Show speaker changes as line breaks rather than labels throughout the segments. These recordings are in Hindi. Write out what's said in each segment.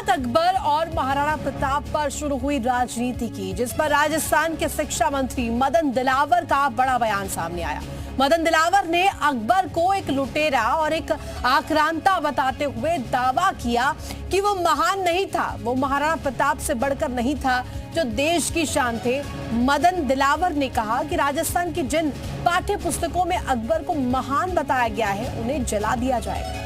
बात अकबर और महाराणा प्रताप पर शुरू हुई राजनीति की, जिस पर राजस्थान के शिक्षा मंत्री मदन दिलावर का बड़ा बयान सामने आया। मदन दिलावर ने अकबर को एक लुटेरा और एक आक्रांता बताते हुए दावा किया कि वो महान नहीं था, वो महाराणा प्रताप से बढ़कर नहीं था जो देश की शान थे। मदन दिलावर ने कहा कि राजस्थान की जिन पाठ्य पुस्तकों में अकबर को महान बताया गया है उन्हें जला दिया जाएगा।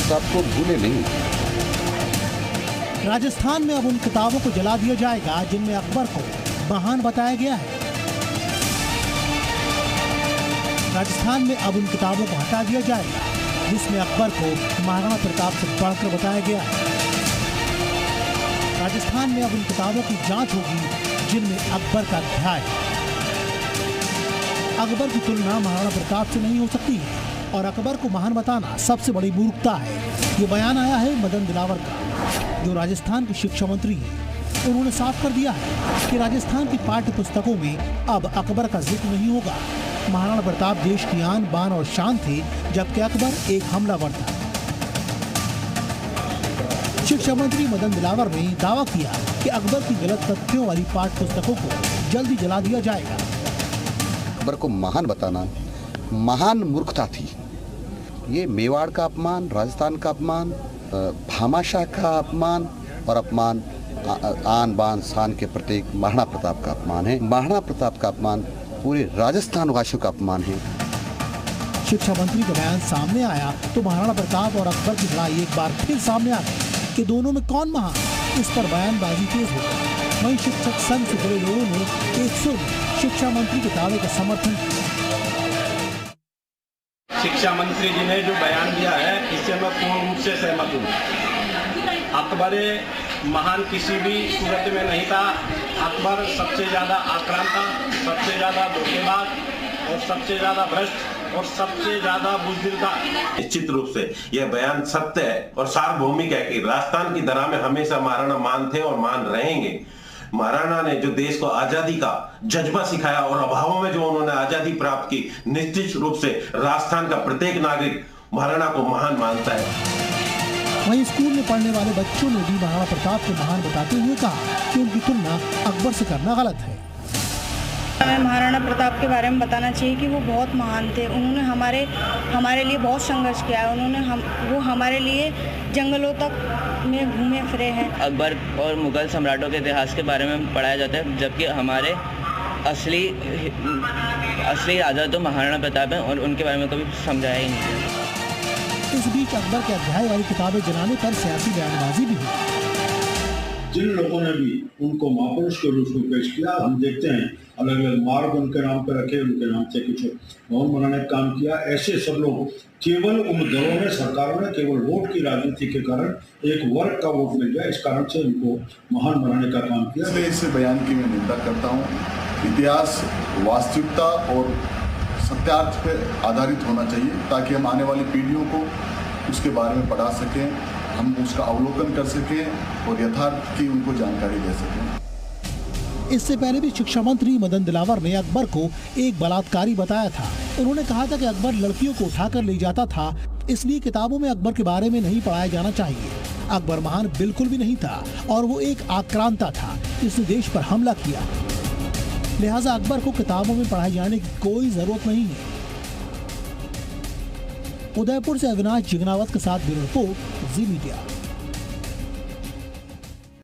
आपको भूले नहीं।
राजस्थान में अब उन किताबों को जला दिया जाएगा जिनमें अकबर को महान बताया गया है। राजस्थान में अब उन किताबों को हटा दिया जाएगा जिसमें अकबर को महाराणा प्रताप से बढ़कर बताया गया है। राजस्थान में अब उन किताबों की जांच होगी जिनमें अकबर का अध्याय है। अकबर की तुलना महाराणा प्रताप से नहीं हो सकती है और अकबर को महान बताना सबसे बड़ी मूर्खता है। ये बयान आया है मदन दिलावर का, जो राजस्थान के शिक्षा मंत्री हैं। उन्होंने साफ कर दिया है कि राजस्थान की पाठ्य पुस्तकों में अब अकबर का जिक्र नहीं होगा। महाराणा प्रताप देश की आन बान और शान थे, जबकि अकबर एक हमलावर था। शिक्षा मंत्री मदन दिलावर ने दावा किया कि अकबर की गलत तथ्यों वाली पाठ्य पुस्तकों को जल्दी जला दिया जाएगा।
अकबर को महान बताना महान मूर्खता थी। ये मेवाड़ का अपमान, राजस्थान का अपमान, भामाशाह का अपमान और अपमान आन बान शान के प्रतीक महाराणा प्रताप का अपमान है। महाराणा प्रताप का अपमान पूरे राजस्थान वासियों का अपमान है।
शिक्षा मंत्री का बयान सामने आया तो महाराणा प्रताप और अकबर की लड़ाई एक बार फिर सामने आ गई कि दोनों में कौन महान। इस पर बयानबाजी तेज हो गई। वहीं शिक्षक संघ से जुड़े लोगों ने एक सुर में शिक्षा मंत्री के दावे का समर्थन किया।
शिक्षा मंत्री जी ने जो बयान दिया है इससे मैं पूर्ण रूप से सहमत हूँ। अकबर महान किसी भी सूरत में नहीं था। अकबर सबसे ज़्यादा आक्रांत था, सबसे ज़्यादा धोखेबाज और सबसे ज़्यादा भ्रष्ट और सबसे ज़्यादा बुज़दिल था।
निश्चित रूप से यह बयान सत्य है और सार्वभौमिक है कि राजस्थान की धरा में हमेशा महाराणा मान थे और मान रहेंगे। महाराणा ने जो देश को आजादी का जज्बा सिखाया और अभावों में जो उन्होंने आजादी प्राप्त की, निश्चित रूप से राजस्थान का प्रत्येक नागरिक महाराणा को महान मानता है।
वहीं स्कूल में पढ़ने वाले बच्चों ने भी महाराणा प्रताप को महान बताते हुए कहा कि उनकी तुलना अकबर से करना गलत है।
हमें महाराणा प्रताप के बारे में बताना चाहिए कि वो बहुत महान थे। उन्होंने हमारे लिए बहुत संघर्ष किया है। वो हमारे लिए जंगलों तक में घूमे फिरे हैं।
अकबर और मुगल सम्राटों के इतिहास के बारे में पढ़ाया जाता है, जबकि हमारे असली राजा तो महाराणा प्रताप हैं और उनके बारे में कभी समझाया ही नहीं।
इस बीच अकबर के अध्याय वाली किताबें जलाने पर सियासी बयानबाजी भी हुई।
जिन लोगों ने भी उनको महापुरुष के रूप में पेश किया, हम देखते हैं अलग अलग मार्ग उनके नाम पर रखे, उनके नाम से कुछ भवन बनाने का काम किया। ऐसे सब लोग केवल उन दलों ने, सरकारों ने केवल वोट की राजनीति के कारण एक वर्ग का वोट मिल गया, इस कारण से उनको महान बनाने का काम किया।
इसलिए इस बयान की मैं निंदा करता हूँ। इतिहास वास्तविकता और सत्यार्थ पर आधारित होना चाहिए ताकि हम आने वाली पीढ़ियों को उसके बारे में पढ़ा सकें, हम उसका अवलोकन कर सकें और यथार्थ की उनको जानकारी दे सकें।
इससे पहले भी शिक्षा मंत्री मदन दिलावर ने अकबर को एक बलात्कारी बताया था। उन्होंने कहा था कि अकबर लड़कियों को उठाकर ले जाता था, इसलिए किताबों में अकबर के बारे में नहीं पढ़ाया जाना चाहिए। अकबर महान बिल्कुल भी नहीं था और वो एक आक्रांता था जिसने देश पर हमला किया। लिहाजा अकबर को किताबों में पढ़ाए जाने की कोई जरूरत नहीं है। उदयपुर से अविनाश जिग्नावत के साथ ब्यूरो रिपोर्ट, जी मीडिया।